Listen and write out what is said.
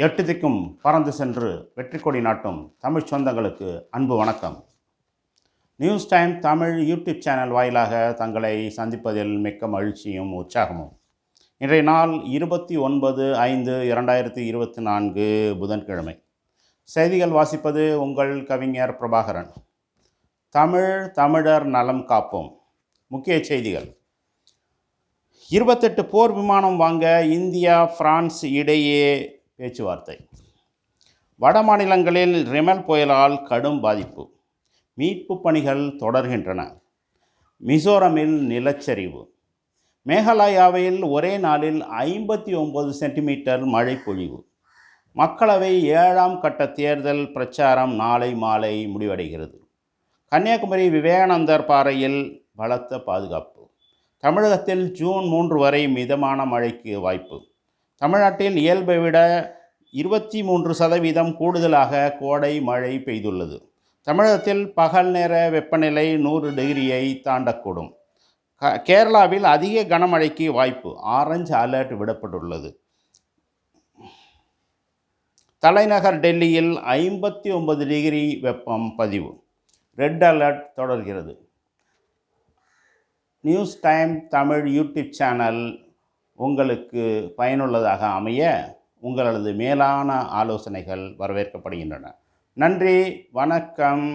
எட்டு திக்கும் பறந்து சென்று வெற்றி கொடி நாட்டும் தமிழ் சொந்தங்களுக்கு அன்பு வணக்கம். News time Tamil YouTube channel வாயிலாக தங்களை சந்திப்பதில் மிக்க மகிழ்ச்சியும் உற்சாகமும். இன்றைய நாள் 29/5/2024 புதன்கிழமை. செய்திகள் வாசிப்பது உங்கள் கவிஞர் பிரபாகரன். தமிழர் நலம் காப்போம். முக்கிய செய்திகள். 28 போர் விமானம் வாங்க இந்தியா பிரான்ஸ் இடையே பேச்சுவார்த்தை. வட மாநிலங்களில் ரெமல் புயலால் கடும் பாதிப்பு. மீட்பு பணிகள் தொடர்கின்றன. மிசோரமில் நிலச்சரிவு. மேகாலயாவில் ஒரே நாளில் 59 சென்டிமீட்டர் மழை பொழிவு. மக்களவை 7ஆம் கட்ட தேர்தல் பிரச்சாரம் நாளை மாலை முடிவடைகிறது. கன்னியாகுமரி விவேகானந்தர் பாறையில் பலத்த பாதுகாப்பு. தமிழகத்தில் ஜூன் 3 வரை மிதமான மழைக்கு வாய்ப்பு. தமிழ்நாட்டில் இயல்பை விட 23% கூடுதலாக கோடை மழை பெய்துள்ளது. தமிழகத்தில் பகல் நேர வெப்பநிலை 100 டிகிரியை தாண்டக்கூடும். கேரளாவில் அதிக கனமழைக்கு வாய்ப்பு. ஆரஞ்சு அலர்ட் விடப்பட்டுள்ளது. தலைநகர் டெல்லியில் 59 டிகிரி வெப்பம் பதிவு. ரெட் அலர்ட் தொடர்கிறது. News time Tamil YouTube channel உங்களுக்கு பயனுள்ளதாக அமைய உங்களது மேலான ஆலோசனைகள் வரவேற்கப்படுகின்றன. நன்றி, வணக்கம்.